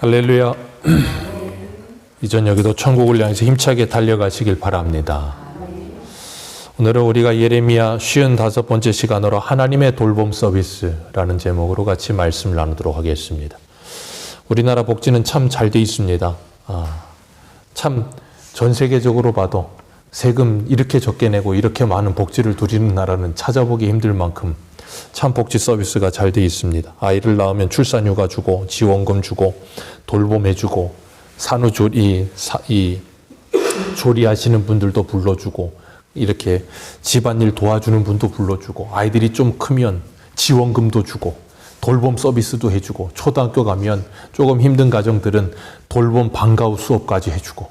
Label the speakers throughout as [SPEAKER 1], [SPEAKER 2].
[SPEAKER 1] 할렐루야. 이 저녁에도 천국을 향해서 힘차게 달려가시길 바랍니다. 오늘은 우리가 예레미야 55번째 시간으로 하나님의 돌봄 서비스라는 제목으로 같이 말씀을 나누도록 하겠습니다. 우리나라 복지는 참 잘 돼 있습니다. 참 전 세계적으로 봐도 세금 이렇게 적게 내고 이렇게 많은 복지를 누리는 나라는 찾아보기 힘들 만큼 참 복지 서비스가 잘 돼 있습니다. 아이를 낳으면 출산휴가 주고 지원금 주고 돌봄해주고 조리하시는 분들도 불러주고 이렇게 집안일 도와주는 분도 불러주고 아이들이 좀 크면 지원금도 주고 돌봄 서비스도 해주고 초등학교 가면 조금 힘든 가정들은 돌봄 방과 후 수업까지 해주고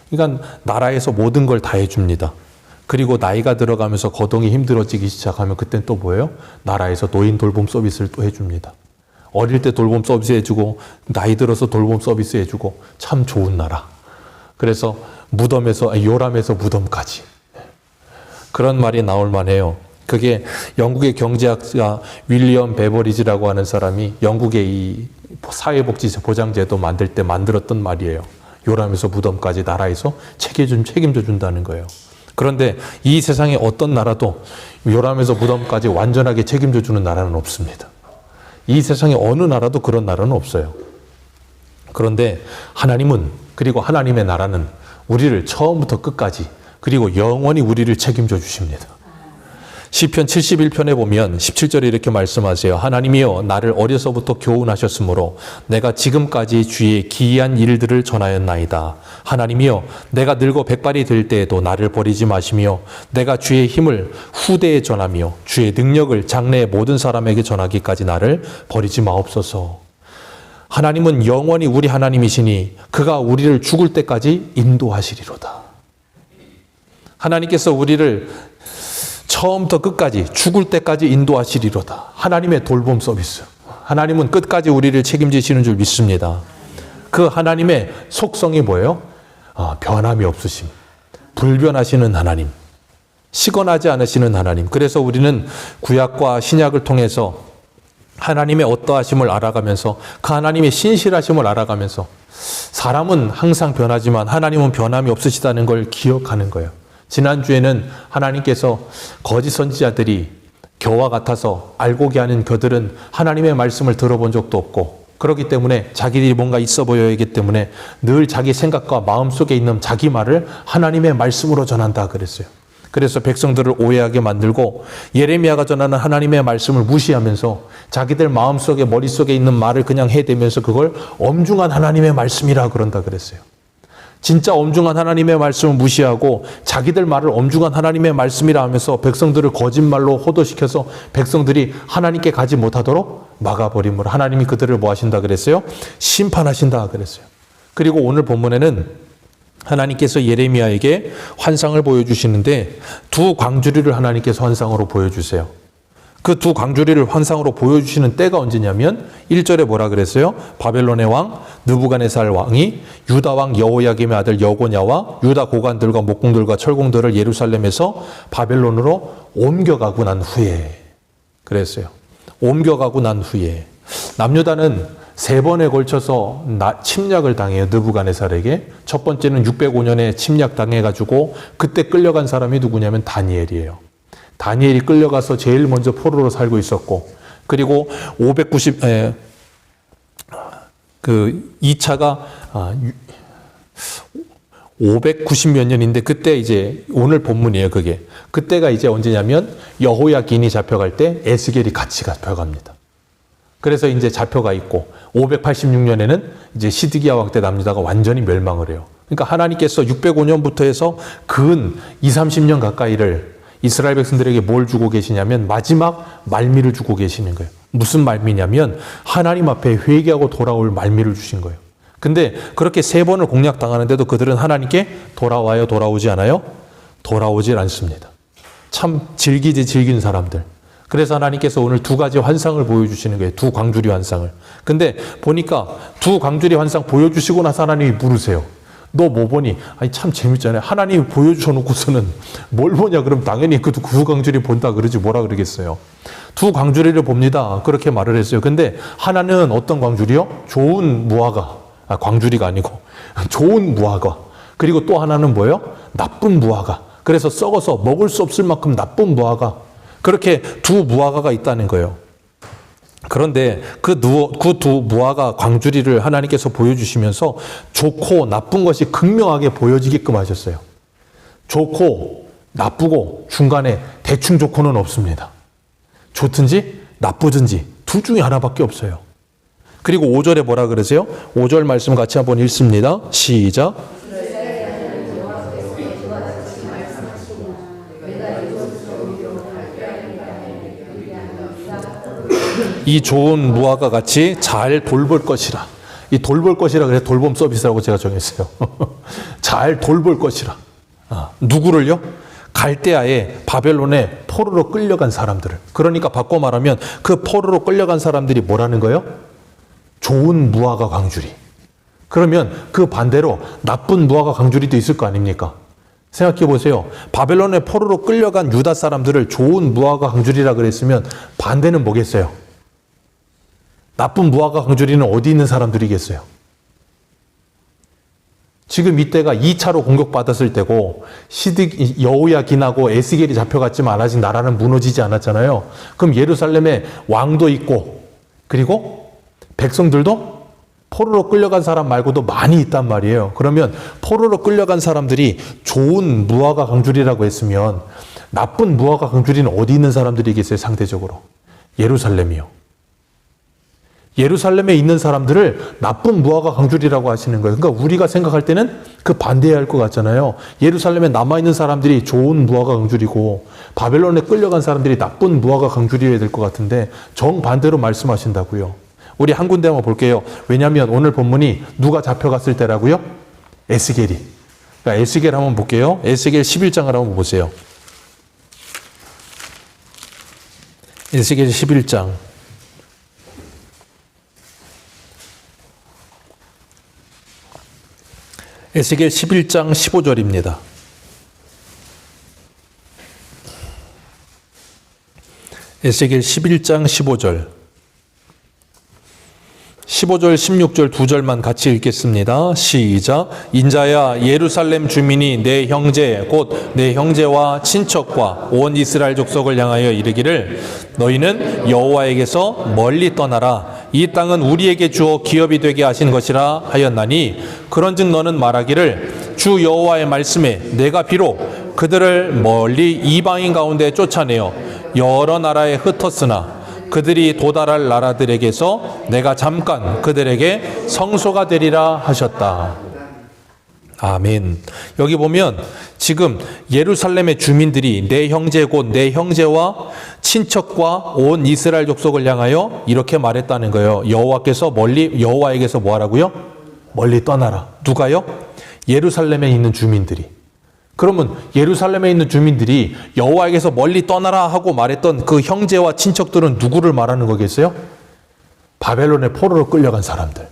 [SPEAKER 1] 그러니까 나라에서 모든 걸 다 해줍니다. 그리고 나이가 들어가면서 거동이 힘들어지기 시작하면 그땐 또 뭐예요? 나라에서 노인 돌봄 서비스를 또 해줍니다. 어릴 때 돌봄 서비스 해주고 나이 들어서 돌봄 서비스 해주고 참 좋은 나라. 그래서 요람에서 무덤까지. 그런 말이 나올 만해요. 그게 영국의 경제학자 윌리엄 베버리지라고 하는 사람이 영국의 이 사회복지 보장제도 만들 때 만들었던 말이에요. 요람에서 무덤까지 나라에서 책임져 준다는 거예요. 그런데 이 세상에 어떤 나라도 요람에서 무덤까지 완전하게 책임져 주는 나라는 없습니다. 이 세상에 어느 나라도 그런 나라는 없어요. 그런데 하나님은, 그리고 하나님의 나라는 우리를 처음부터 끝까지 그리고 영원히 우리를 책임져 주십니다. 시편 71편에 보면 17절에 이렇게 말씀하세요. 하나님이여 나를 어려서부터 교훈하셨으므로 내가 지금까지 주의 기이한 일들을 전하였나이다. 하나님이여 내가 늙어 백발이 될 때에도 나를 버리지 마시며 내가 주의 힘을 후대에 전하며 주의 능력을 장래의 모든 사람에게 전하기까지 나를 버리지 마옵소서. 하나님은 영원히 우리 하나님이시니 그가 우리를 죽을 때까지 인도하시리로다. 하나님께서 우리를 처음부터 끝까지 죽을 때까지 인도하시리로다. 하나님의 돌봄 서비스. 하나님은 끝까지 우리를 책임지시는 줄 믿습니다. 그 하나님의 속성이 뭐예요? 변함이 없으심. 불변하시는 하나님. 시건하지 않으시는 하나님. 그래서 우리는 구약과 신약을 통해서 하나님의 어떠하심을 알아가면서 그 하나님의 신실하심을 알아가면서 사람은 항상 변하지만 하나님은 변함이 없으시다는 걸 기억하는 거예요. 지난주에는 하나님께서 거짓 선지자들이 겨와 같아서 알고기 하는 그들은 하나님의 말씀을 들어본 적도 없고 그렇기 때문에 자기들이 뭔가 있어 보여야 하기 때문에 늘 자기 생각과 마음속에 있는 자기 말을 하나님의 말씀으로 전한다 그랬어요. 그래서 백성들을 오해하게 만들고 예레미야가 전하는 하나님의 말씀을 무시하면서 자기들 마음속에 머릿속에 있는 말을 그냥 해대면서 그걸 엄중한 하나님의 말씀이라 그런다 그랬어요. 진짜 엄중한 하나님의 말씀을 무시하고 자기들 말을 엄중한 하나님의 말씀이라 하면서 백성들을 거짓말로 호도시켜서 백성들이 하나님께 가지 못하도록 막아버림으로 하나님이 그들을 뭐 하신다 그랬어요? 심판하신다 그랬어요. 그리고 오늘 본문에는 하나님께서 예레미야에게 환상을 보여주시는데 두 광주리를 하나님께서 환상으로 보여주세요. 그 두 광주리를 환상으로 보여주시는 때가 언제냐면 1절에 뭐라 그랬어요? 바벨론의 왕 느부갓네살 왕이 유다 왕 여호야김의 아들 여고냐와 유다 고관들과 목공들과 철공들을 예루살렘에서 바벨론으로 옮겨가고 난 후에 그랬어요. 옮겨가고 난 후에 남유다는 세 번에 걸쳐서 침략을 당해요. 느부갓네살에게. 첫 번째는 605년에 침략당해가지고 그때 끌려간 사람이 누구냐면 다니엘이에요. 다니엘이 끌려가서 제일 먼저 포로로 살고 있었고 그리고 2차가 590몇 년인데 그때 이제 오늘 본문이에요. 그게 그때가 이제 언제냐면 여호야긴이 잡혀갈 때 에스겔이 같이 잡혀갑니다. 그래서 이제 잡혀가 있고 586년에는 이제 시드기야 왕 때 남유다가 완전히 멸망을 해요. 그러니까 하나님께서 605년부터 해서 근 20-30년 가까이를 이스라엘 백성들에게 뭘 주고 계시냐면 마지막 말미를 주고 계시는 거예요. 무슨 말미냐면 하나님 앞에 회개하고 돌아올 말미를 주신 거예요. 근데 그렇게 세 번을 공략당하는데도 그들은 하나님께 돌아와요? 돌아오지 않아요? 돌아오질 않습니다. 참 즐긴 사람들. 그래서 하나님께서 오늘 두 가지 환상을 보여주시는 거예요. 두 광주리 환상을. 근데 보니까 두 광주리 환상 보여주시고 나서 하나님이 물으세요. 너 뭐 보니? 아니 참 재밌잖아요. 하나님이 보여주셔놓고서는 뭘 보냐? 그럼 당연히 그 두 광주리 본다 그러지 뭐라 그러겠어요. 두 광주리를 봅니다. 그렇게 말을 했어요. 근데 하나는 어떤 광주리요? 좋은 무화과. 광주리가 아니고 좋은 무화과. 그리고 또 하나는 뭐예요? 나쁜 무화과. 그래서 썩어서 먹을 수 없을 만큼 나쁜 무화과. 그렇게 두 무화과가 있다는 거예요. 그런데 그 두 무화과 광주리를 하나님께서 보여주시면서 좋고 나쁜 것이 극명하게 보여지게끔 하셨어요. 좋고 나쁘고 중간에 대충 좋고는 없습니다. 좋든지 나쁘든지 둘 중에 하나밖에 없어요. 그리고 5절에 뭐라 그러세요? 5절 말씀 같이 한번 읽습니다. 시작. 이 좋은 무화과 같이 잘 돌볼 것이라. 이 돌볼 것이라 그래서 돌봄 서비스라고 제가 정했어요. 잘 돌볼 것이라. 누구를요? 갈대아의 바벨론의 포로로 끌려간 사람들을. 그러니까 바꿔 말하면 그 포로로 끌려간 사람들이 뭐라는 거예요? 좋은 무화과 광주리. 그러면 그 반대로 나쁜 무화과 광주리도 있을 거 아닙니까? 생각해 보세요. 바벨론의 포로로 끌려간 유다 사람들을 좋은 무화과 광주리라 그랬으면 반대는 뭐겠어요? 나쁜 무화과 광주리는 어디 있는 사람들이겠어요? 지금 이때가 2차로 공격받았을 때고 여호야긴하고 에스겔이 잡혀갔지만 아직 나라는 무너지지 않았잖아요. 그럼 예루살렘에 왕도 있고 그리고 백성들도 포로로 끌려간 사람 말고도 많이 있단 말이에요. 그러면 포로로 끌려간 사람들이 좋은 무화과 광주리라고 했으면 나쁜 무화과 광주리는 어디 있는 사람들이겠어요? 상대적으로 예루살렘이요. 예루살렘에 있는 사람들을 나쁜 무화과 광주리라고 하시는 거예요. 그러니까 우리가 생각할 때는 그 반대해야 할 것 같잖아요. 예루살렘에 남아있는 사람들이 좋은 무화과 광주리고 바벨론에 끌려간 사람들이 나쁜 무화과 광주리여야 될 것 같은데 정반대로 말씀하신다고요. 우리 한 군데 한번 볼게요. 왜냐하면 오늘 본문이 누가 잡혀갔을 때라고요? 에스겔이. 그러니까 에스겔 한번 볼게요. 에스겔 11장을 한번 보세요. 에스겔 11장. 에스겔 11장 15절입니다. 에스겔 11장 15절. 15절, 16절 두 절만 같이 읽겠습니다. 시작. 인자야 예루살렘 주민이 내 형제 곧 내 형제와 친척과 온 이스라엘 족속을 향하여 이르기를 너희는 여호와에게서 멀리 떠나라. 이 땅은 우리에게 주어 기업이 되게 하신 것이라 하였나니 그런즉 너는 말하기를 주 여호와의 말씀에 내가 비록 그들을 멀리 이방인 가운데 쫓아내어 여러 나라에 흩었으나 그들이 도달할 나라들에게서 내가 잠깐 그들에게 성소가 되리라 하셨다. 아멘. 여기 보면 지금 예루살렘의 주민들이 내 형제 곧 내 형제와 친척과 온 이스라엘 족속을 향하여 이렇게 말했다는 거예요. 여호와에게서 뭐 하라고요? 멀리 떠나라. 누가요? 예루살렘에 있는 주민들이. 그러면 예루살렘에 있는 주민들이 여호와에게서 멀리 떠나라 하고 말했던 그 형제와 친척들은 누구를 말하는 거겠어요? 바벨론의 포로로 끌려간 사람들.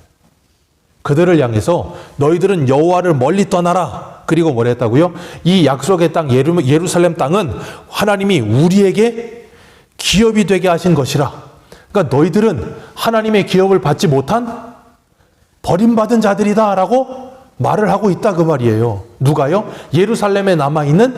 [SPEAKER 1] 그들을 향해서 너희들은 여호와를 멀리 떠나라. 그리고 뭐라 했다고요? 이 약속의 땅 예루살렘 땅은 하나님이 우리에게 기업이 되게 하신 것이라. 그러니까 너희들은 하나님의 기업을 받지 못한 버림받은 자들이다 라고 말을 하고 있다 그 말이에요. 누가요? 예루살렘에 남아있는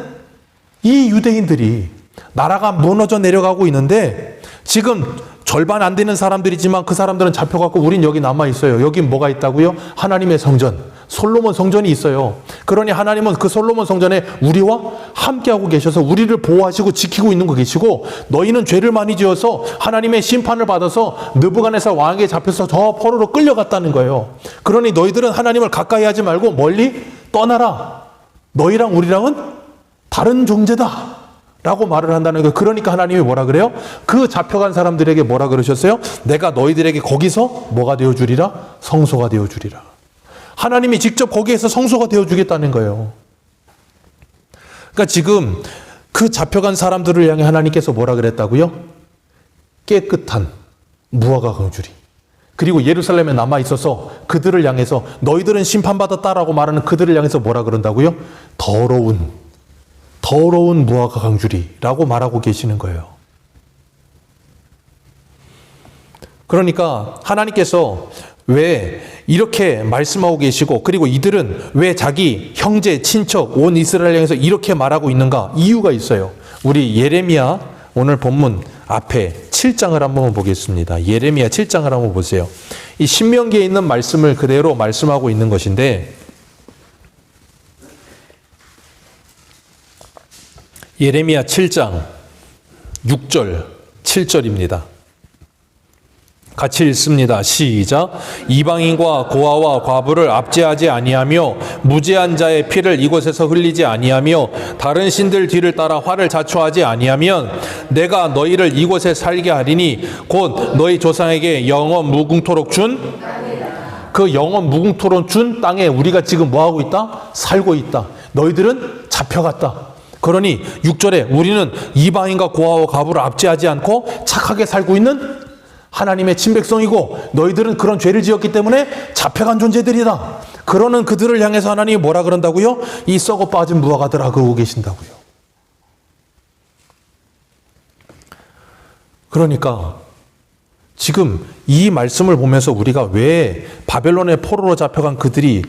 [SPEAKER 1] 이 유대인들이 나라가 무너져 내려가고 있는데 지금 절반 안 되는 사람들이지만 그 사람들은 잡혀갖고 우린 여기 남아있어요. 여기 뭐가 있다고요? 하나님의 성전, 솔로몬 성전이 있어요. 그러니 하나님은 그 솔로몬 성전에 우리와 함께하고 계셔서 우리를 보호하시고 지키고 있는 거 계시고 너희는 죄를 많이 지어서 하나님의 심판을 받아서 느부갓네살 왕에게 잡혀서 저 포로로 끌려갔다는 거예요. 그러니 너희들은 하나님을 가까이 하지 말고 멀리 떠나라. 너희랑 우리랑은 다른 존재다. 라고 말을 한다는 거예요. 그러니까 하나님이 뭐라 그래요? 그 잡혀간 사람들에게 뭐라 그러셨어요? 내가 너희들에게 거기서 뭐가 되어주리라? 성소가 되어주리라. 하나님이 직접 거기에서 성소가 되어주겠다는 거예요. 그러니까 지금 그 잡혀간 사람들을 향해 하나님께서 뭐라 그랬다고요? 깨끗한 무화과 광주리. 그리고 예루살렘에 남아있어서 그들을 향해서 너희들은 심판받았다라고 말하는 그들을 향해서 뭐라 그런다고요? 더러운 무화과 광주리라고 말하고 계시는 거예요. 그러니까 하나님께서 왜 이렇게 말씀하고 계시고, 그리고 이들은 왜 자기 형제, 친척, 온 이스라엘 향해서 이렇게 말하고 있는가? 이유가 있어요. 우리 예레미야 오늘 본문 앞에 7장을 한번 보겠습니다. 예레미야 7장을 한번 보세요. 이 신명기에 있는 말씀을 그대로 말씀하고 있는 것인데, 예레미야 7장 6절, 7절입니다. 같이 읽습니다. 시작. 이방인과 고아와 과부를 압제하지 아니하며 무죄한 자의 피를 이곳에서 흘리지 아니하며 다른 신들 뒤를 따라 화를 자초하지 아니하면 내가 너희를 이곳에 살게 하리니 곧 너희 조상에게 영원 무궁토록 준 그 영원 무궁토록 준 땅에 우리가 지금 뭐하고 있다? 살고 있다. 너희들은 잡혀갔다. 그러니 6절에 우리는 이방인과 고아와 과부를 압제하지 않고 착하게 살고 있는 하나님의 친백성이고 너희들은 그런 죄를 지었기 때문에 잡혀간 존재들이다. 그러는 그들을 향해서 하나님이 뭐라 그런다고요? 이 썩어 빠진 무화과들아 그러고 계신다고요. 그러니까 지금 이 말씀을 보면서 우리가 왜 바벨론의 포로로 잡혀간 그들이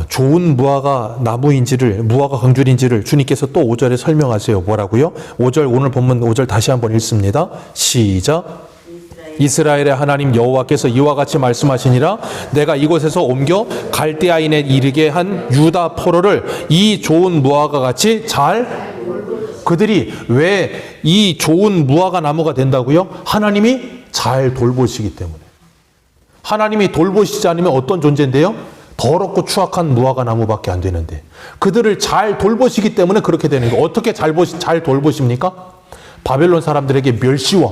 [SPEAKER 1] 좋은 무화과 나무인지를, 무화과 강줄인지를 주님께서 또 5절에 설명하세요. 뭐라고요? 5절, 오늘 본문 5절 다시 한번 읽습니다. 시작. 이스라엘의 하나님 여호와께서 이와 같이 말씀하시니라. 내가 이곳에서 옮겨 갈대아인에 이르게 한 유다 포로를 이 좋은 무화과 같이 잘, 그들이 왜 이 좋은 무화과 나무가 된다고요? 하나님이 잘 돌보시기 때문에. 하나님이 돌보시지 않으면 어떤 존재인데요? 더럽고 추악한 무화과 나무밖에 안 되는데, 그들을 잘 돌보시기 때문에 그렇게 되는 거예요. 어떻게 잘 돌보십니까? 바벨론 사람들에게 멸시와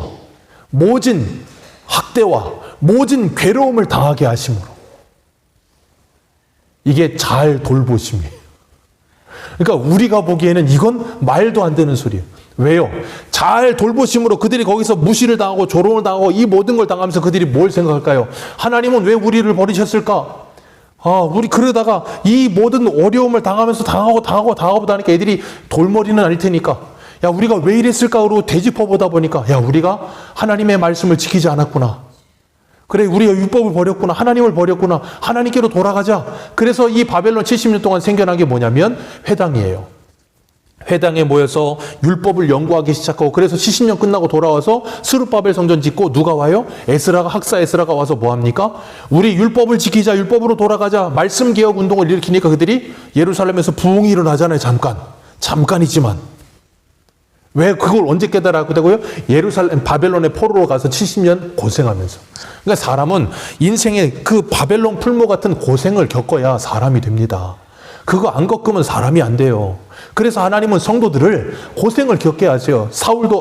[SPEAKER 1] 모진 학대와 모진 괴로움을 당하게 하심으로. 이게 잘 돌보심이에요. 그러니까 우리가 보기에는 이건 말도 안 되는 소리예요. 왜요? 잘 돌보심으로 그들이 거기서 무시를 당하고 조롱을 당하고 이 모든 걸 당하면서 그들이 뭘 생각할까요? 하나님은 왜 우리를 버리셨을까? 우리 그러다가 이 모든 어려움을 당하면서 당하고 다니까 애들이 돌머리는 아닐 테니까, 야, 우리가 왜 이랬을까? 그러고 되짚어보다 보니까, 야, 우리가 하나님의 말씀을 지키지 않았구나. 그래, 우리가 율법을 버렸구나. 하나님을 버렸구나. 하나님께로 돌아가자. 그래서 이 바벨론 70년 동안 생겨난 게 뭐냐면 회당이에요. 회당에 모여서 율법을 연구하기 시작하고, 그래서 70년 끝나고 돌아와서 스룹바벨 성전 짓고 누가 와요? 학사 에스라가 와서 뭐 합니까? 우리 율법을 지키자, 율법으로 돌아가자, 말씀 개혁 운동을 일으키니까 그들이 예루살렘에서 부흥이 일어나잖아요. 잠깐이지만. 왜 그걸 언제 깨달았고 되고요? 바벨론의 포로로 가서 70년 고생하면서. 그러니까 사람은 인생의 그 바벨론 풀모 같은 고생을 겪어야 사람이 됩니다. 그거 안 겪으면 사람이 안 돼요. 그래서 하나님은 성도들을 고생을 겪게 하세요.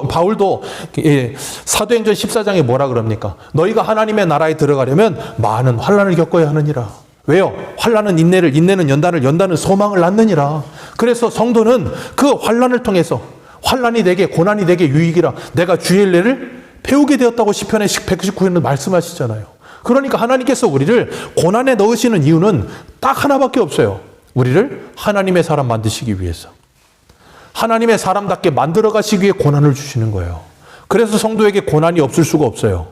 [SPEAKER 1] 바울도 사도행전 14장에 뭐라 그럽니까? 너희가 하나님의 나라에 들어가려면 많은 환난을 겪어야 하느니라. 왜요? 환난은 인내는 연단은 소망을 낳느니라. 그래서 성도는 그 환난을 통해서, 환난이 내게, 고난이 내게 유익이라 내가 주의 일례를 배우게 되었다고 시편의 119회는 말씀하시잖아요. 그러니까 하나님께서 우리를 고난에 넣으시는 이유는 딱 하나밖에 없어요. 우리를 하나님의 사람 만드시기 위해서. 하나님의 사람답게 만들어 가시기 위해 고난을 주시는 거예요. 그래서 성도에게 고난이 없을 수가 없어요.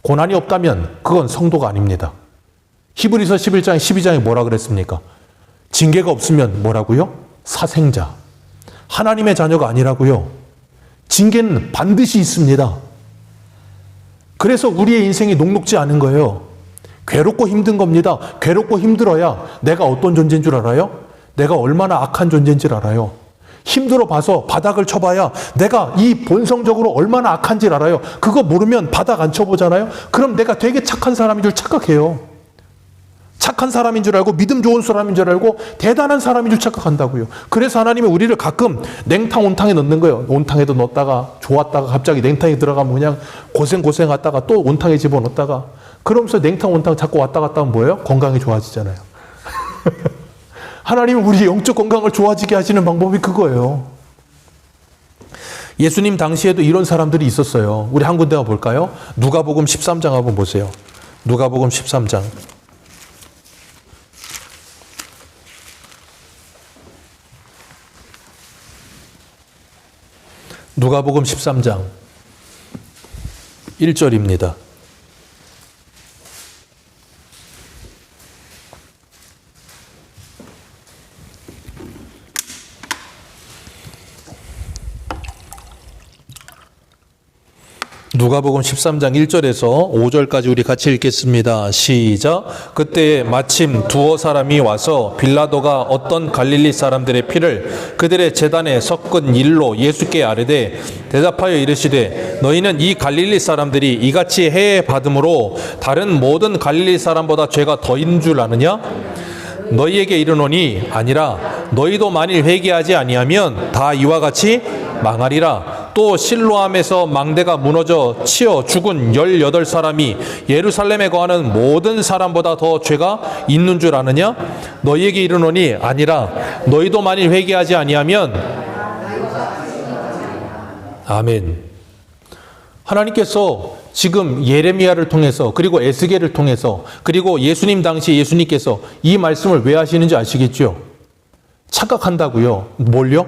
[SPEAKER 1] 고난이 없다면 그건 성도가 아닙니다. 히브리서 11장 12장에 뭐라 그랬습니까? 징계가 없으면 뭐라고요? 사생자. 하나님의 자녀가 아니라고요. 징계는 반드시 있습니다. 그래서 우리의 인생이 녹록지 않은 거예요. 괴롭고 힘든 겁니다. 괴롭고 힘들어야 내가 어떤 존재인 줄 알아요? 내가 얼마나 악한 존재인 줄 알아요. 힘들어 봐서 바닥을 쳐봐야 내가 이 본성적으로 얼마나 악한지 알아요. 그거 모르면 바닥 안 쳐보잖아요. 그럼 내가 되게 착한 사람인 줄 착각해요. 착한 사람인 줄 알고 믿음 좋은 사람인 줄 알고 대단한 사람인 줄 착각한다고요. 그래서 하나님이 우리를 가끔 냉탕 온탕에 넣는 거예요. 온탕에도 넣었다가 좋았다가 갑자기 냉탕에 들어가면 그냥 고생하다가 또 온탕에 집어넣었다가, 그러면서 냉탕 온탕 자꾸 왔다 갔다 하면 뭐예요? 건강이 좋아지잖아요. 하나님은 우리 영적 건강을 좋아지게 하시는 방법이 그거예요. 예수님 당시에도 이런 사람들이 있었어요. 우리 한 군데가 볼까요? 누가복음 13장 한번 보세요. 누가복음 13장. 누가복음 13장 1절입니다. 누가복음 13장 1절에서 5절까지 우리 같이 읽겠습니다. 시작. 그때 마침 두어 사람이 와서 빌라도가 어떤 갈릴리 사람들의 피를 그들의 제단에 섞은 일로 예수께 아뢰되 대답하여 이르시되 너희는 이 갈릴리 사람들이 이같이 해해 받음으로 다른 모든 갈릴리 사람보다 죄가 더인 줄 아느냐? 너희에게 이르노니 아니라 너희도 만일 회개하지 아니하면 다 이와 같이 망하리라. 또 실로암에서 망대가 무너져 치어 죽은 18사람이 예루살렘에 거하는 모든 사람보다 더 죄가 있는 줄 아느냐? 너희에게 이르노니 아니라 너희도 만일 회개하지 아니하면 아멘. 하나님께서 지금 예레미야를 통해서 그리고 에스겔을 통해서 그리고 예수님 당시 예수님께서 이 말씀을 왜 하시는지 아시겠죠? 착각한다고요. 뭘요?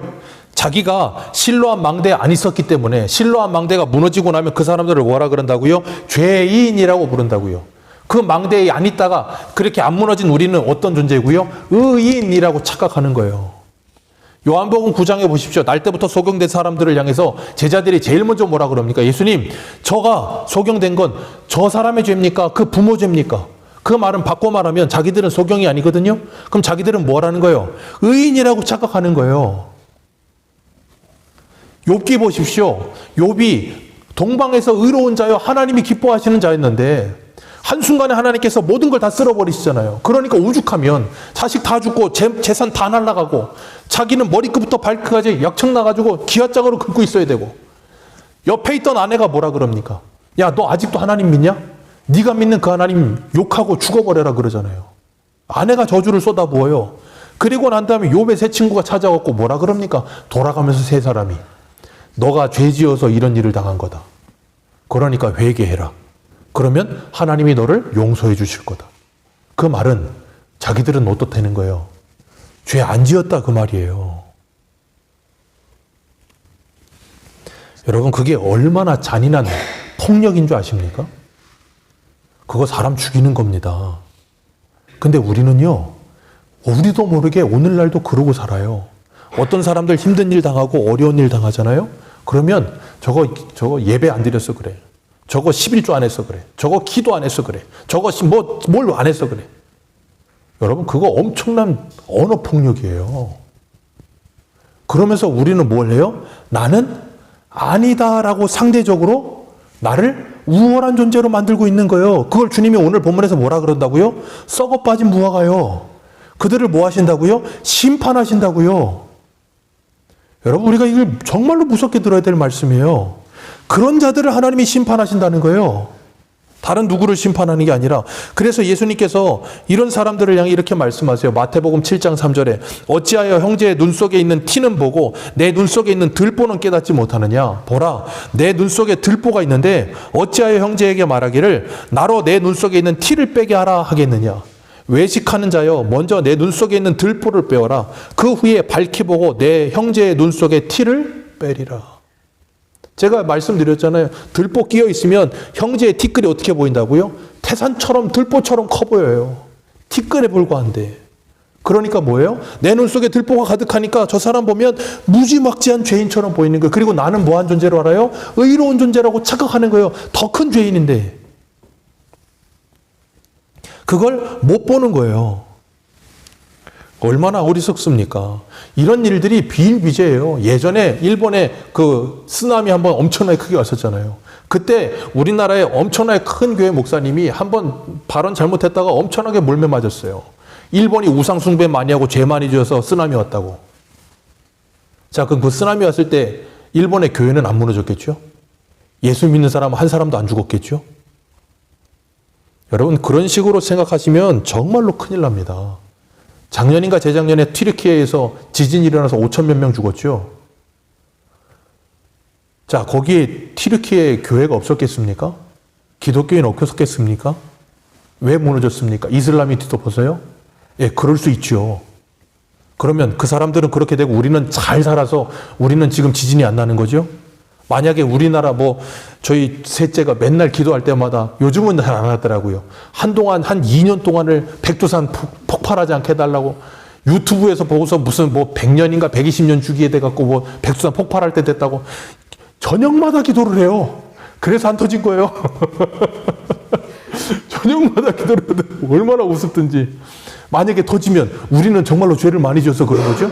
[SPEAKER 1] 자기가 실로암 망대에 안 있었기 때문에 실로암 망대가 무너지고 나면 그 사람들을 뭐라 그런다고요? 죄인이라고 부른다고요. 그 망대에 안 있다가 그렇게 안 무너진 우리는 어떤 존재고요? 의인이라고 착각하는 거예요. 요한복음 9장에 보십시오. 날 때부터 소경된 사람들을 향해서 제자들이 제일 먼저 뭐라 그럽니까? 예수님, 저가 소경된 건 저 사람의 죄입니까? 그 부모 죄입니까? 그 말은 바꿔 말하면 자기들은 소경이 아니거든요. 그럼 자기들은 뭐라는 거예요? 의인이라고 착각하는 거예요. 욥기 보십시오. 욥이 동방에서 의로운 자여 하나님이 기뻐하시는 자였는데 한순간에 하나님께서 모든 걸 다 쓸어버리시잖아요. 그러니까 오죽하면 자식 다 죽고 재산 다 날아가고 자기는 머리끝부터 발끝까지 약청 나가지고 기아장으로 긁고 있어야 되고 옆에 있던 아내가 뭐라 그럽니까? 야, 너 아직도 하나님 믿냐? 네가 믿는 그 하나님 욕하고 죽어버려라 그러잖아요. 아내가 저주를 쏟아부어요. 그리고 난 다음에 욥의 세 친구가 찾아왔고 뭐라 그럽니까? 돌아가면서 세 사람이 너가 죄지어서 이런 일을 당한 거다. 그러니까 회개해라. 그러면 하나님이 너를 용서해 주실 거다. 그 말은 자기들은 어떻다는 거예요? 죄 안 지었다 그 말이에요. 여러분 그게 얼마나 잔인한 폭력인 줄 아십니까? 그거 사람 죽이는 겁니다. 근데 우리는요, 우리도 모르게 오늘날도 그러고 살아요. 어떤 사람들 힘든 일 당하고 어려운 일 당하잖아요. 그러면 저거 예배 안 드렸어 그래. 저거 11조 안 했어 그래. 저거 기도 안 했어 그래. 저거 뭘 안 했어 그래. 여러분 그거 엄청난 언어 폭력이에요. 그러면서 우리는 뭘 해요? 나는 아니다라고 상대적으로 나를 우월한 존재로 만들고 있는 거예요. 그걸 주님이 오늘 본문에서 뭐라 그런다고요? 썩어 빠진 무화과요. 그들을 뭐 하신다고요? 심판하신다고요. 여러분 우리가 이걸 정말로 무섭게 들어야 될 말씀이에요. 그런 자들을 하나님이 심판하신다는 거예요. 다른 누구를 심판하는 게 아니라. 그래서 예수님께서 이런 사람들을 향해 이렇게 말씀하세요. 마태복음 7장 3절에 어찌하여 형제의 눈 속에 있는 티는 보고 내 눈 속에 있는 들보는 깨닫지 못하느냐. 보라, 내 눈 속에 들보가 있는데 어찌하여 형제에게 말하기를 나로 내 눈 속에 있는 티를 빼게 하라 하겠느냐. 외식하는 자여 먼저 내 눈 속에 있는 들보를 빼어라. 그 후에 밝히 보고 내 형제의 눈 속에 티를 빼리라. 제가 말씀드렸잖아요. 들보 끼어 있으면 형제의 티끌이 어떻게 보인다고요? 태산처럼 들보처럼 커 보여요. 티끌에 불과한데. 그러니까 뭐예요? 내 눈 속에 들보가 가득하니까 저 사람 보면 무지막지한 죄인처럼 보이는 거예요. 그리고 나는 뭐한 존재로 알아요? 의로운 존재라고 착각하는 거예요. 더 큰 죄인인데. 그걸 못 보는 거예요. 얼마나 어리석습니까? 이런 일들이 비일비재예요. 예전에 일본에 그 쓰나미 한번 엄청나게 크게 왔었잖아요. 그때 우리나라에 엄청나게 큰 교회 목사님이 한번 발언 잘못했다가 엄청나게 몰매 맞았어요. 일본이 우상 숭배 많이 하고 죄 많이 지어서 쓰나미 왔다고. 자, 그럼 그 쓰나미 왔을 때 일본의 교회는 안 무너졌겠죠? 예수 믿는 사람 한 사람도 안 죽었겠죠? 여러분 그런 식으로 생각하시면 정말로 큰일 납니다. 작년인가 재작년에 튀르키예에서 지진이 일어나서 5천 몇 명 죽었죠. 자, 거기에 튀르키예 교회가 없었겠습니까? 기독교인 없었겠습니까? 왜 무너졌습니까? 이슬람이 뒤덮어서요? 예, 그럴 수 있죠. 그러면 그 사람들은 그렇게 되고 우리는 잘 살아서 우리는 지금 지진이 안 나는 거죠? 만약에 우리나라 저희 셋째가 맨날 기도할 때마다 요즘은 잘 안 하더라고요. 한동안 한 2년 동안을 백두산 폭발하지 않게 해달라고 유튜브에서 보고서 무슨 100년인가 120년 주기에 돼갖고 백두산 폭발할 때 됐다고 저녁마다 기도를 해요. 그래서 안 터진 거예요. 저녁마다 기도를 얼마나 우습든지. 만약에 터지면 우리는 정말로 죄를 많이 지어서 그런 거죠?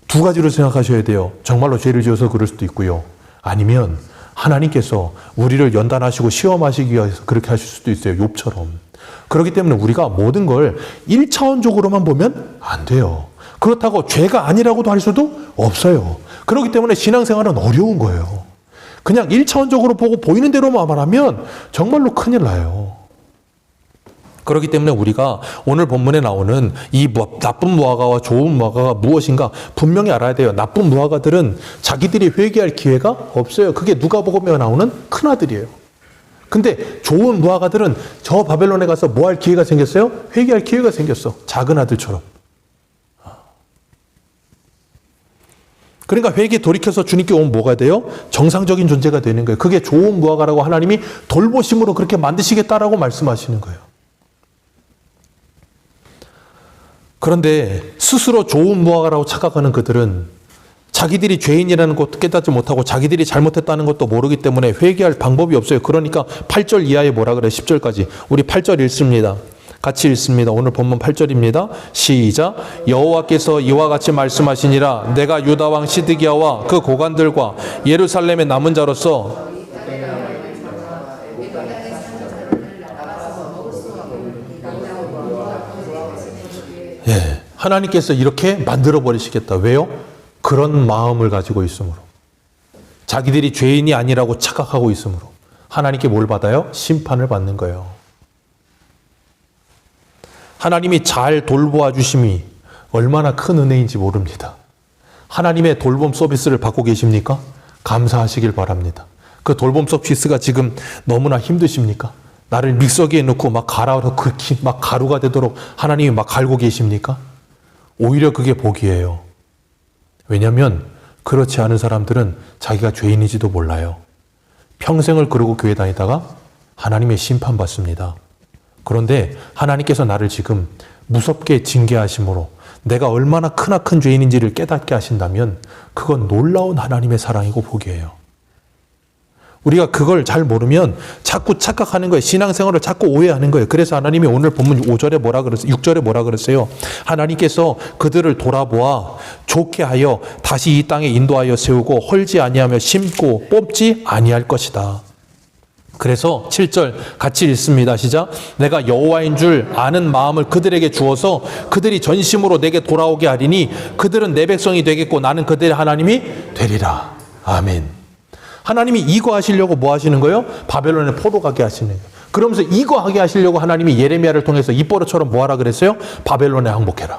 [SPEAKER 1] 두 가지로 생각하셔야 돼요. 정말로 죄를 지어서 그럴 수도 있고요. 아니면 하나님께서 우리를 연단하시고 시험하시기 위해서 그렇게 하실 수도 있어요. 욥처럼. 그렇기 때문에 우리가 모든 걸 1차원적으로만 보면 안 돼요. 그렇다고 죄가 아니라고도 할 수도 없어요. 그렇기 때문에 신앙생활은 어려운 거예요. 그냥 1차원적으로 보고 보이는 대로만 말하면 정말로 큰일 나요. 그렇기 때문에 우리가 오늘 본문에 나오는 이 나쁜 무화과와 좋은 무화과가 무엇인가 분명히 알아야 돼요. 나쁜 무화과들은 자기들이 회개할 기회가 없어요. 그게 누가복음에 나오는 큰아들이에요. 근데 좋은 무화과들은 저 바벨론에 가서 뭐 할 기회가 생겼어요? 회개할 기회가 생겼어. 작은 아들처럼. 그러니까 회개 돌이켜서 주님께 오면 뭐가 돼요? 정상적인 존재가 되는 거예요. 그게 좋은 무화과라고 하나님이 돌보심으로 그렇게 만드시겠다라고 말씀하시는 거예요. 그런데 스스로 좋은 무화과라고 착각하는 그들은 자기들이 죄인이라는 것도 깨닫지 못하고 자기들이 잘못했다는 것도 모르기 때문에 회개할 방법이 없어요. 그러니까 8절 이하에 뭐라 그래요? 10절까지. 우리 8절 읽습니다. 같이 읽습니다. 오늘 본문 8절입니다. 시작. 여호와께서 이와 같이 말씀하시니라. 내가 유다 왕 시드기야와 그 고관들과 예루살렘의 남은 자로서 하나님께서 이렇게 만들어 버리시겠다. 왜요? 그런 마음을 가지고 있으므로. 자기들이 죄인이 아니라고 착각하고 있으므로. 하나님께 뭘 받아요? 심판을 받는 거예요. 하나님이 잘 돌보아 주심이 얼마나 큰 은혜인지 모릅니다. 하나님의 돌봄 서비스를 받고 계십니까? 감사하시길 바랍니다. 그 돌봄 서비스가 지금 너무나 힘드십니까? 나를 믹서기에 넣고 막 갈아서 막 가루가 되도록 하나님이 막 갈고 계십니까? 오히려 그게 복이에요. 왜냐하면 그렇지 않은 사람들은 자기가 죄인인지도 몰라요. 평생을 그러고 교회 다니다가 하나님의 심판받습니다. 그런데 하나님께서 나를 지금 무섭게 징계하심으로 내가 얼마나 크나큰 죄인인지를 깨닫게 하신다면 그건 놀라운 하나님의 사랑이고 복이에요. 우리가 그걸 잘 모르면 자꾸 착각하는 거예요. 신앙생활을 자꾸 오해하는 거예요. 그래서 하나님이 오늘 본문 5절에 뭐라 그랬어요? 6절에 뭐라 그랬어요? 하나님께서 그들을 돌아보아 좋게 하여 다시 이 땅에 인도하여 세우고 헐지 아니하며 심고 뽑지 아니할 것이다. 그래서 7절 같이 읽습니다. 시작. 내가 여호와인 줄 아는 마음을 그들에게 주어서 그들이 전심으로 내게 돌아오게 하리니 그들은 내 백성이 되겠고 나는 그들의 하나님이 되리라. 아멘. 하나님이 이거 하시려고 뭐 하시는 거예요? 바벨론에 포로 가게 하시는 거예요. 그러면서 이거 하게 하시려고 하나님이 예레미야를 통해서 입버릇처럼 뭐 하라 그랬어요? 바벨론에 항복해라.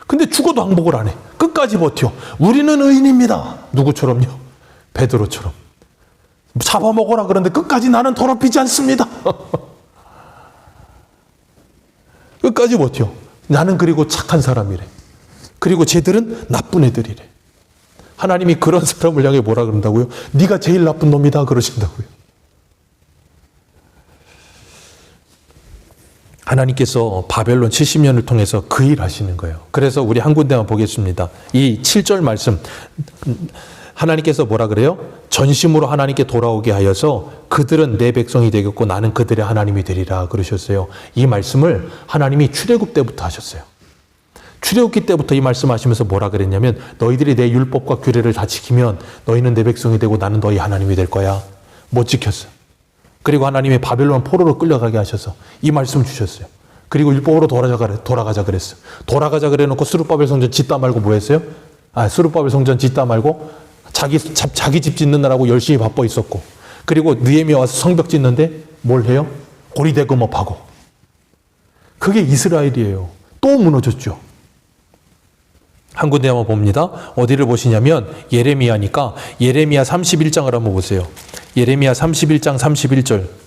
[SPEAKER 1] 근데 죽어도 항복을 안 해. 끝까지 버텨. 우리는 의인입니다. 누구처럼요? 베드로처럼. 잡아먹어라 그러는데 끝까지 나는 더럽히지 않습니다. 끝까지 버텨. 나는 그리고 착한 사람이래. 그리고 쟤들은 나쁜 애들이래. 하나님이 그런 사람을 향해 뭐라 그런다고요? 네가 제일 나쁜 놈이다 그러신다고요. 하나님께서 바벨론 70년을 통해서 그 일 하시는 거예요. 그래서 우리 한 군데만 보겠습니다. 이 7절 말씀 하나님께서 뭐라 그래요? 전심으로 하나님께 돌아오게 하여서 그들은 내 백성이 되겠고 나는 그들의 하나님이 되리라 그러셨어요. 이 말씀을 하나님이 출애굽 때부터 하셨어요. 출애굽기 때부터 이 말씀하시면서 뭐라 그랬냐면 너희들이 내 율법과 규례를 다 지키면 너희는 내 백성이 되고 나는 너희 하나님이 될 거야. 못 지켰어요. 그리고 하나님이 바벨론 포로로 끌려가게 하셔서 이 말씀 주셨어요. 그리고 율법으로 돌아가자 그랬어요. 돌아가자 그래놓고 스룹바벨 성전 짓다 말고 뭐 했어요? 스룹바벨 성전 짓다 말고 자기 집 짓느라고 열심히 바빠 있었고, 그리고 느헤미야 와서 성벽 짓는데 뭘 해요? 고리대금업하고. 그게 이스라엘이에요. 또 무너졌죠. 한 군데 한번 봅니다. 어디를 보시냐면 예레미야니까 예레미야 31장을 한번 보세요. 예레미야 31장 31절.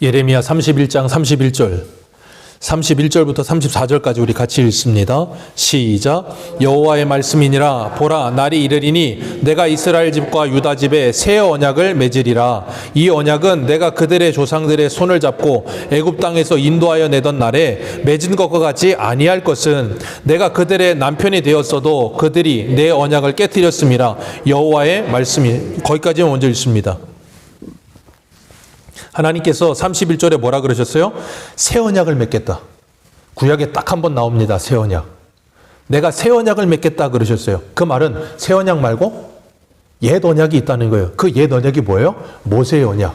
[SPEAKER 1] 예레미야 31장 31절. 31절부터 34절까지 우리 같이 읽습니다. 시작. 여호와의 말씀이니라. 보라, 날이 이르리니 내가 이스라엘 집과 유다 집에 새 언약을 맺으리라. 이 언약은 내가 그들의 조상들의 손을 잡고 애굽 땅에서 인도하여 내던 날에 맺은 것과 같이 아니할 것은 내가 그들의 남편이 되었어도 그들이 내 언약을 깨뜨렸음이라. 여호와의 말씀이. 거기까지만 먼저 읽습니다. 하나님께서 31절에 뭐라 그러셨어요? 새 언약을 맺겠다. 구약에 딱 한 번 나옵니다. 새 언약. 내가 새 언약을 맺겠다 그러셨어요. 그 말은 새 언약 말고 옛 언약이 있다는 거예요. 그 옛 언약이 뭐예요? 모세의 언약.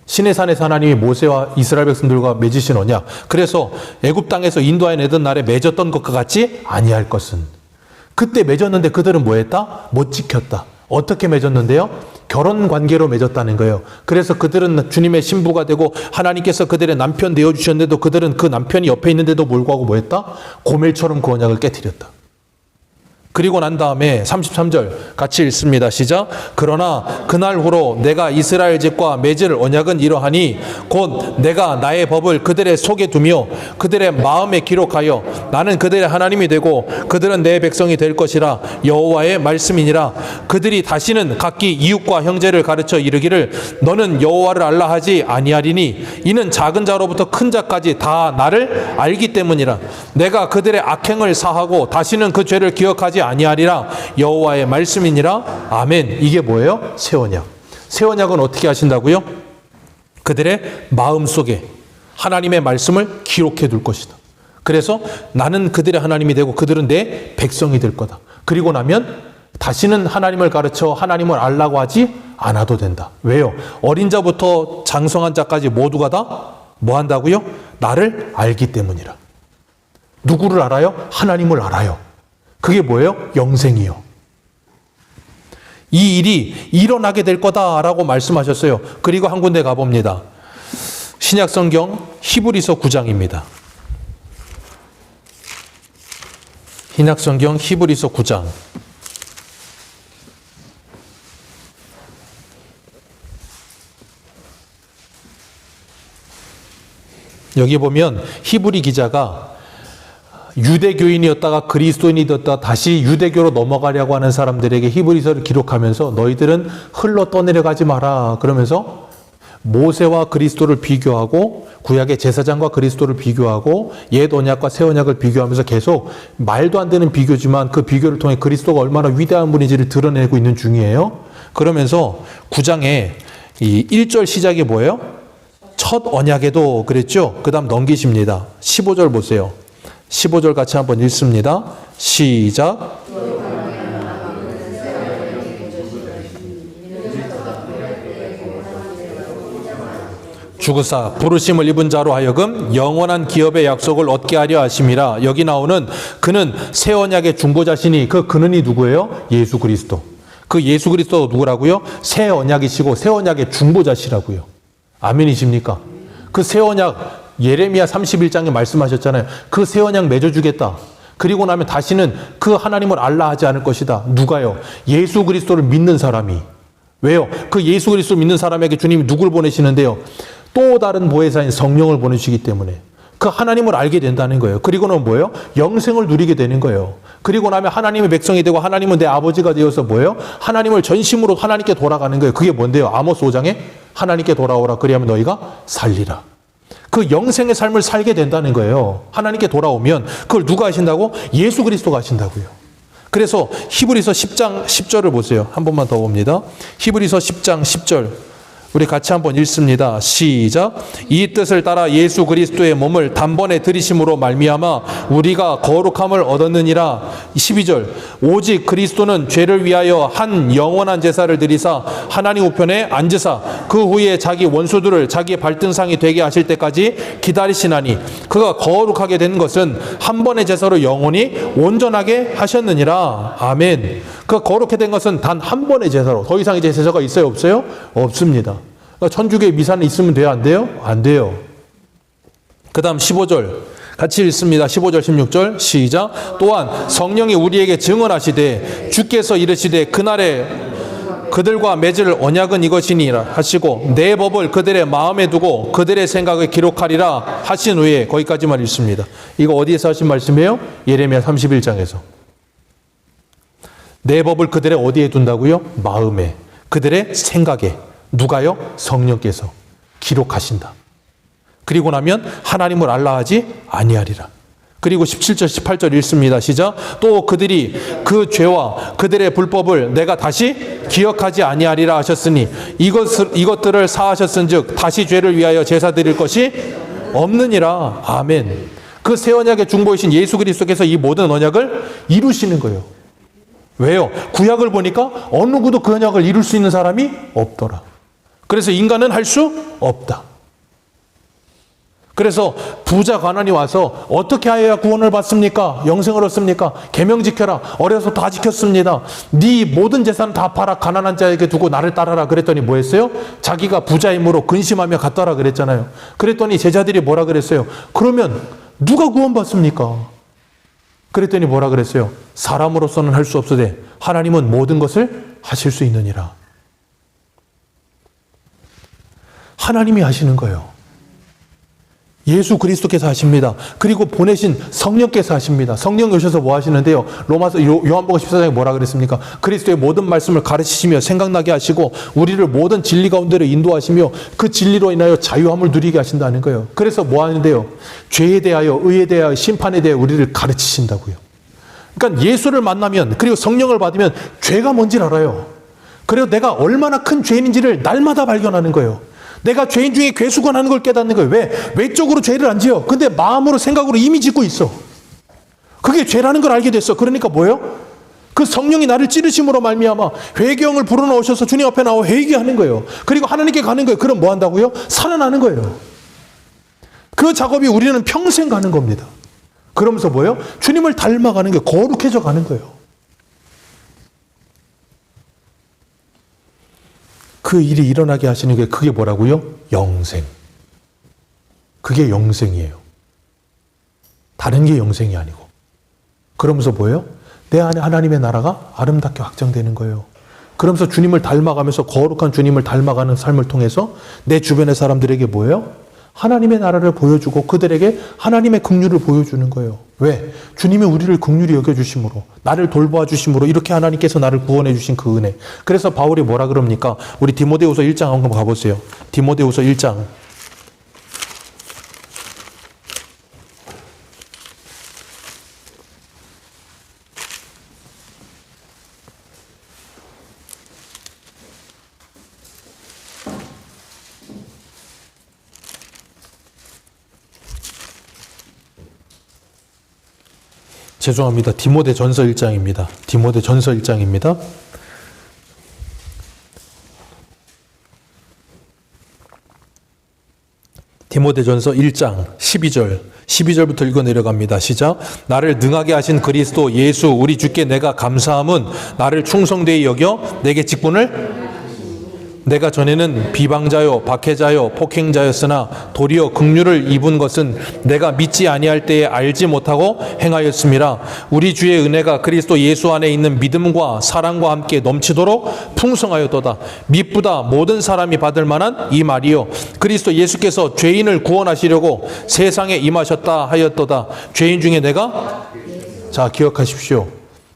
[SPEAKER 1] 시내산에서 하나님이 모세와 이스라엘 백성들과 맺으신 언약. 그래서 애굽 땅에서 인도하여 내던 날에 맺었던 것과 같이 아니할 것은. 그때 맺었는데 그들은 뭐 했다? 못 지켰다. 어떻게 맺었는데요? 결혼 관계로 맺었다는 거예요. 그래서 그들은 주님의 신부가 되고 하나님께서 그들의 남편 되어주셨는데도 그들은 그 남편이 옆에 있는데도 불구하고 뭐 했다? 고멜처럼 그 언약을 깨뜨렸다. 그리고 난 다음에 33절 같이 읽습니다. 시작. 그러나 그날 후로 내가 이스라엘 집과 맺을 언약은 이러하니 곧 내가 나의 법을 그들의 속에 두며 그들의 마음에 기록하여 나는 그들의 하나님이 되고 그들은 내 백성이 될 것이라. 여호와의 말씀이니라. 그들이 다시는 각기 이웃과 형제를 가르쳐 이르기를 너는 여호와를 알라 하지 아니하리니 이는 작은 자로부터 큰 자까지 다 나를 알기 때문이라. 내가 그들의 악행을 사하고 다시는 그 죄를 기억하지 아니하리라. 여호와의 말씀이니라. 아멘. 이게 뭐예요? 새 언약. 새 언약은 어떻게 하신다고요? 그들의 마음속에 하나님의 말씀을 기록해 둘 것이다. 그래서 나는 그들의 하나님이 되고 그들은 내 백성이 될 거다. 그리고 나면 다시는 하나님을 가르쳐 하나님을 알라고 하지 않아도 된다. 왜요? 어린 자부터 장성한 자까지 모두가 다 뭐 한다고요? 나를 알기 때문이라. 누구를 알아요? 하나님을 알아요. 그게 뭐예요? 영생이요. 이 일이 일어나게 될 거다라고 말씀하셨어요. 그리고 한 군데 가봅니다. 신약성경 히브리서 9장입니다. 신약성경 히브리서 9장. 여기 보면 히브리 기자가 유대교인이었다가 그리스도인이 되었다가 다시 유대교로 넘어가려고 하는 사람들에게 히브리서를 기록하면서 너희들은 흘러 떠내려가지 마라 그러면서 모세와 그리스도를 비교하고 구약의 제사장과 그리스도를 비교하고 옛 언약과 새 언약을 비교하면서 계속 말도 안 되는 비교지만 그 비교를 통해 그리스도가 얼마나 위대한 분인지를 드러내고 있는 중이에요. 그러면서 9장에 이 1절 시작이 뭐예요? 첫 언약에도 그랬죠. 그 다음 넘기십니다. 15절 보세요. 15절 같이 한번 읽습니다. 시작. 주구사 부르심을 입은 자로 하여금 영원한 기업의 약속을 얻게 하려 하심이라. 여기 나오는 그는 새 언약의 중보자시니 그 그는이 누구예요? 예수 그리스도. 그 예수 그리스도가 누구라고요? 새 언약이시고 새 언약의 중보자시라고요. 아멘이십니까? 그 새 언약 예레미야 31장에 말씀하셨잖아요. 그 새 언약 맺어주겠다. 그리고 나면 다시는 그 하나님을 알라 하지 않을 것이다. 누가요? 예수 그리스도를 믿는 사람이. 왜요? 그 예수 그리스도 믿는 사람에게 주님이 누굴 보내시는데요? 또 다른 보혜사인 성령을 보내시기 때문에 그 하나님을 알게 된다는 거예요. 그리고는 뭐예요? 영생을 누리게 되는 거예요. 그리고 나면 하나님의 백성이 되고 하나님은 내 아버지가 되어서 뭐예요? 하나님을 전심으로 하나님께 돌아가는 거예요. 그게 뭔데요? 아모스 5장에 하나님께 돌아오라 그리하면 너희가 살리라. 그 영생의 삶을 살게 된다는 거예요. 하나님께 돌아오면 그걸 누가 하신다고? 예수 그리스도가 하신다고요. 그래서 히브리서 10장 10절을 보세요. 한 번만 더 봅니다. 히브리서 10장 10절 우리 같이 한번 읽습니다. 시작. 이 뜻을 따라 예수 그리스도의 몸을 단번에 들이심으로 말미암아 우리가 거룩함을 얻었느니라. 12절. 오직 그리스도는 죄를 위하여 한 영원한 제사를 드리사 하나님 우편에 앉으사 그 후에 자기 원수들을 자기의 발등상이 되게 하실 때까지 기다리시나니 그가 거룩하게 된 것은 한 번의 제사로 영원히 온전하게 하셨느니라. 아멘. 그 거룩하게 된 것은 단 한 번의 제사로. 더 이상 이제 제사가 있어요? 없어요? 없습니다. 천주교의 미사는 있으면 돼요? 안 돼요? 안 돼요. 그 다음 15절 같이 읽습니다. 15절 16절 시작. 또한 성령이 우리에게 증언하시되 주께서 이르시되 그날에 그들과 맺을 언약은 이것이니라 하시고 내 법을 그들의 마음에 두고 그들의 생각을 기록하리라 하신 후에 거기까지만 읽습니다. 이거 어디에서 하신 말씀이에요? 예레미야 31장에서. 내 법을 그들의 어디에 둔다고요? 마음에, 그들의 생각에. 누가요? 성령께서 기록하신다. 그리고 나면 하나님을 알라 하지 아니하리라. 그리고 17절 18절 읽습니다. 시작. 또 그들이 그 죄와 그들의 불법을 내가 다시 기억하지 아니하리라 하셨으니 이것들을 사하셨은즉 다시 죄를 위하여 제사 드릴 것이 없느니라. 아멘. 그 새 언약의 중보이신 예수 그리스도께서 이 모든 언약을 이루시는 거예요. 왜요? 구약을 보니까 어느 누구도 그 언약을 이룰 수 있는 사람이 없더라. 그래서 인간은 할 수 없다. 그래서 부자 가난이 와서 어떻게 하여야 구원을 받습니까? 영생을 얻습니까? 계명 지켜라. 어려서 다 지켰습니다. 네 모든 재산 다 팔아 가난한 자에게 두고 나를 따라라 그랬더니 뭐 했어요? 자기가 부자임으로 근심하며 갔더라 그랬잖아요. 그랬더니 제자들이 뭐라 그랬어요? 그러면 누가 구원받습니까? 그랬더니 뭐라 그랬어요? 사람으로서는 할 수 없으되 하나님은 모든 것을 하실 수 있느니라. 하나님이 하시는 거예요. 예수 그리스도께서 하십니다. 그리고 보내신 성령께서 하십니다. 성령 오셔서 뭐 하시는데요? 로마서 요한복음 14장에 뭐라 그랬습니까? 그리스도의 모든 말씀을 가르치시며 생각나게 하시고 우리를 모든 진리 가운데로 인도하시며 그 진리로 인하여 자유함을 누리게 하신다는 거예요. 그래서 뭐 하는데요? 죄에 대하여, 의에 대하여, 심판에 대하여 우리를 가르치신다고요. 그러니까 예수를 만나면, 그리고 성령을 받으면 죄가 뭔지를 알아요. 그리고 내가 얼마나 큰 죄인인지를 날마다 발견하는 거예요. 내가 죄인 중에 괴수건하는 걸 깨닫는 거예요. 왜? 외적으로 죄를 안 지어. 근데 마음으로 생각으로 이미 짓고 있어. 그게 죄라는 걸 알게 됐어. 그러니까 뭐예요? 그 성령이 나를 찌르심으로 말미암아 회개형을 불어넣으셔서 주님 앞에 나와 회개하는 거예요. 그리고 하나님께 가는 거예요. 그럼 뭐 한다고요? 살아나는 거예요. 그 작업이 우리는 평생 가는 겁니다. 그러면서 뭐예요? 주님을 닮아가는 거예요. 거룩해져 가는 거예요. 그 일이 일어나게 하시는 게 그게 뭐라고요? 영생. 그게 영생이에요. 다른 게 영생이 아니고. 그러면서 뭐예요? 내 안에 하나님의 나라가 아름답게 확장되는 거예요. 그러면서 주님을 닮아가면서 거룩한 주님을 닮아가는 삶을 통해서 내 주변의 사람들에게 뭐예요? 하나님의 나라를 보여주고 그들에게 하나님의 긍휼을 보여주는 거예요. 왜? 주님이 우리를 긍휼히 여겨주심으로, 나를 돌보아 주심으로 이렇게 하나님께서 나를 구원해 주신 그 은혜. 그래서 바울이 뭐라 그럽니까? 우리 디모데후서 1장 한번 가보세요. 디모데후서 1장. 죄송합니다. 디모데전서 1장입니다. 디모데전서 1장입니다. 디모데전서 1장 12절부터 읽어 내려갑니다. 시작. 나를 능하게 하신 그리스도 예수 우리 주께 내가 감사함은 나를 충성되이 여겨 내게 직분을 내가 전에는 비방자요 박해자요 폭행자였으나 도리어 긍휼을 입은 것은 내가 믿지 아니할 때에 알지 못하고 행하였음이라. 우리 주의 은혜가 그리스도 예수 안에 있는 믿음과 사랑과 함께 넘치도록 풍성하였도다. 미쁘다 모든 사람이 받을 만한 이 말이요 그리스도 예수께서 죄인을 구원하시려고 세상에 임하셨다 하였도다. 죄인 중에 내가 자 기억하십시오.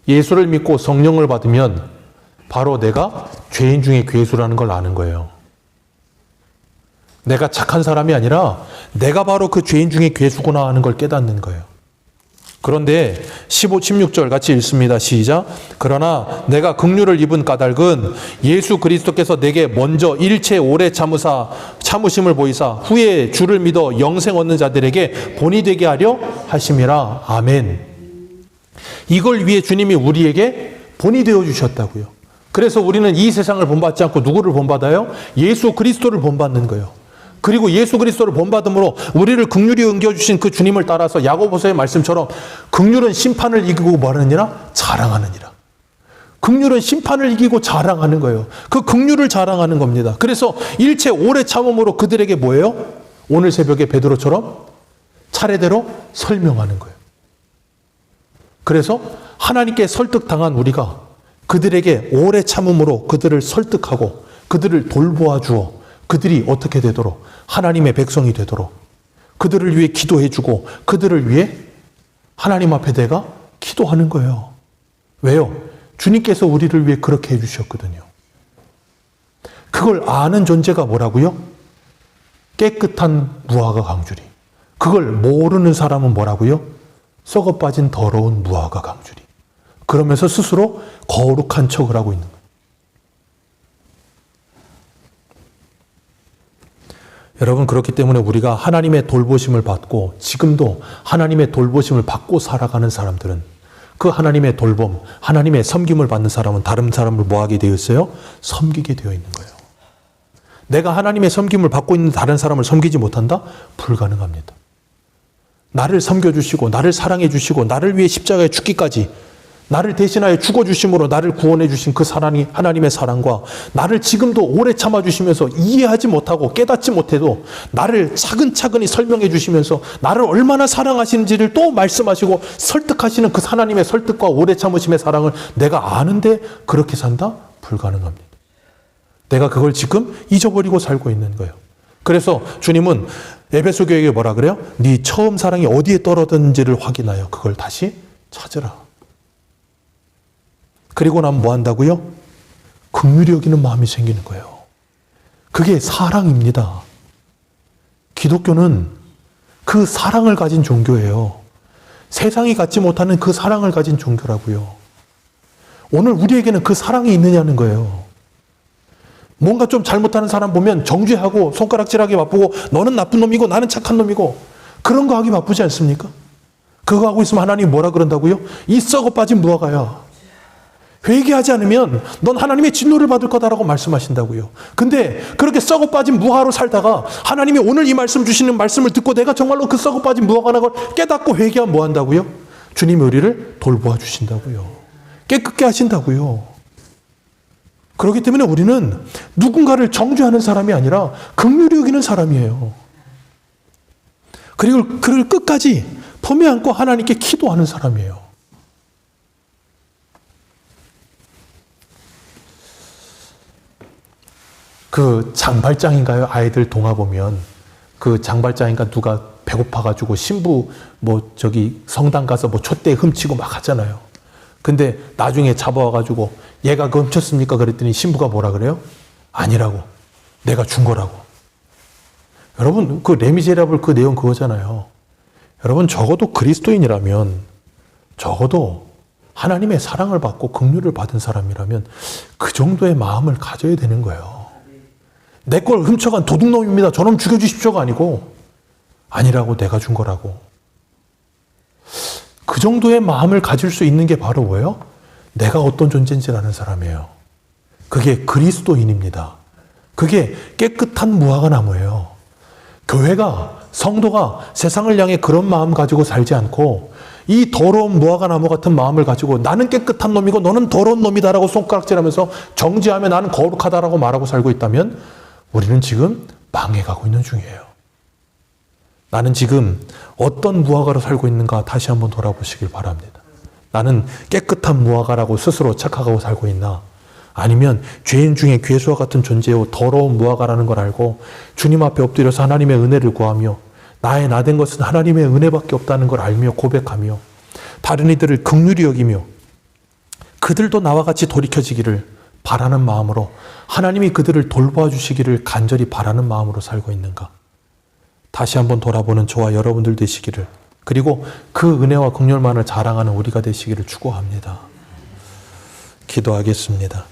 [SPEAKER 1] 예수를 믿고 성령을 받으면 바로 내가 죄인 중에 괴수라는 걸 아는 거예요. 내가 착한 사람이 아니라 내가 바로 그 죄인 중에 괴수구나 하는 걸 깨닫는 거예요. 그런데 15, 16절 같이 읽습니다. 시작. 그러나 내가 긍휼을 입은 까닭은 예수 그리스도께서 내게 먼저 일체 오래 참으심을 보이사 후에 주를 믿어 영생 얻는 자들에게 본이 되게 하려 하심이라. 아멘. 이걸 위해 주님이 우리에게 본이 되어 주셨다고요. 그래서 우리는 이 세상을 본받지 않고 누구를 본받아요? 예수 그리스도를 본받는 거예요. 그리고 예수 그리스도를 본받음으로 우리를 긍휼히 옮겨주신 그 주님을 따라서 야고보서의 말씀처럼 긍휼은 심판을 이기고 뭐하느니라? 자랑하느니라. 긍휼은 심판을 이기고 자랑하는 거예요. 그 긍휼을 자랑하는 겁니다. 그래서 일체 오래 참음으로 그들에게 뭐예요? 오늘 새벽에 베드로처럼 차례대로 설명하는 거예요. 그래서 하나님께 설득당한 우리가 그들에게 오래 참음으로 그들을 설득하고 그들을 돌보아 주어 그들이 어떻게 되도록 하나님의 백성이 되도록 그들을 위해 기도해 주고 그들을 위해 하나님 앞에 내가 기도하는 거예요. 왜요? 주님께서 우리를 위해 그렇게 해주셨거든요. 그걸 아는 존재가 뭐라고요? 깨끗한 무화과 강주리. 그걸 모르는 사람은 뭐라고요? 썩어 빠진 더러운 무화과 강주리. 그러면서 스스로 거룩한 척을 하고 있는 거예요. 여러분, 그렇기 때문에 우리가 하나님의 돌보심을 받고 지금도 하나님의 돌보심을 받고 살아가는 사람들은 그 하나님의 돌봄, 하나님의 섬김을 받는 사람은 다른 사람을 뭐 하게 되어 있어요? 섬기게 되어 있는 거예요. 내가 하나님의 섬김을 받고 있는 다른 사람을 섬기지 못한다? 불가능합니다. 나를 섬겨주시고 나를 사랑해 주시고 나를 위해 십자가에 죽기까지 나를 대신하여 죽어주심으로 나를 구원해 주신 그 사랑이 하나님의 사랑과 나를 지금도 오래 참아주시면서 이해하지 못하고 깨닫지 못해도 나를 차근차근히 설명해 주시면서 나를 얼마나 사랑하시는지를 또 말씀하시고 설득하시는 그 하나님의 설득과 오래 참으심의 사랑을 내가 아는데 그렇게 산다? 불가능합니다. 내가 그걸 지금 잊어버리고 살고 있는 거예요. 그래서 주님은 에베소 교회에게 뭐라 그래요? 네 처음 사랑이 어디에 떨어졌는지를 확인하여 그걸 다시 찾으라. 그리고 나면 뭐 한다고요? 긍휼히 여기는 마음이 생기는 거예요. 그게 사랑입니다. 기독교는 그 사랑을 가진 종교예요. 세상이 갖지 못하는 그 사랑을 가진 종교라고요. 오늘 우리에게는 그 사랑이 있느냐는 거예요. 뭔가 좀 잘못하는 사람 보면 정죄하고 손가락질하기 바쁘고 너는 나쁜 놈이고 나는 착한 놈이고 그런 거 하기 바쁘지 않습니까? 그거 하고 있으면 하나님이 뭐라 그런다고요? 이 썩어 빠진 무화과야. 회개하지 않으면 넌 하나님의 진노를 받을 거다라고 말씀하신다고요. 근데 그렇게 썩어 빠진 무화과로 살다가 하나님이 오늘 이 말씀 주시는 말씀을 듣고 내가 정말로 그 썩어 빠진 무화과라는 걸 깨닫고 회개하면 뭐 한다고요? 주님이 우리를 돌보아 주신다고요. 깨끗게 하신다고요. 그렇기 때문에 우리는 누군가를 정죄하는 사람이 아니라 긍휼히 여기는 사람이에요. 그리고 그를 끝까지 품에 안고 하나님께 기도하는 사람이에요. 그 장발장인가요? 아이들 동화 보면 그 장발장인가 누가 배고파가지고 신부 성당 가서 촛대 훔치고 막 하잖아요. 근데 나중에 잡아와가지고 얘가 그 훔쳤습니까? 그랬더니 신부가 뭐라 그래요? 아니라고. 내가 준 거라고. 여러분, 그 레미제라블 그 내용 그거잖아요. 여러분, 적어도 그리스도인이라면, 적어도 하나님의 사랑을 받고 긍휼을 받은 사람이라면 그 정도의 마음을 가져야 되는 거예요. 내 걸 훔쳐간 도둑놈입니다. 저놈 죽여주십시오가 아니고 아니라고 내가 준 거라고. 그 정도의 마음을 가질 수 있는 게 바로 뭐예요? 내가 어떤 존재인지 아는 사람이에요. 그게 그리스도인입니다. 그게 깨끗한 무화과 나무예요. 교회가, 성도가 세상을 향해 그런 마음 가지고 살지 않고 이 더러운 무화과 나무 같은 마음을 가지고 나는 깨끗한 놈이고 너는 더러운 놈이다라고 손가락질하면서 정죄하며 나는 거룩하다라고 말하고 살고 있다면 우리는 지금 망해가고 있는 중이에요. 나는 지금 어떤 무화과로 살고 있는가 다시 한번 돌아보시길 바랍니다. 나는 깨끗한 무화과라고 스스로 착각하고 살고 있나? 아니면 죄인 중에 괴수와 같은 존재요 더러운 무화과라는 걸 알고 주님 앞에 엎드려서 하나님의 은혜를 구하며 나의 나된 것은 하나님의 은혜밖에 없다는 걸 알며 고백하며 다른 이들을 긍휼히 여기며 그들도 나와 같이 돌이켜지기를 바라는 마음으로 하나님이 그들을 돌보아 주시기를 간절히 바라는 마음으로 살고 있는가? 다시 한번 돌아보는 저와 여러분들 되시기를, 그리고 그 은혜와 긍휼만을 자랑하는 우리가 되시기를 축원합니다. 기도하겠습니다.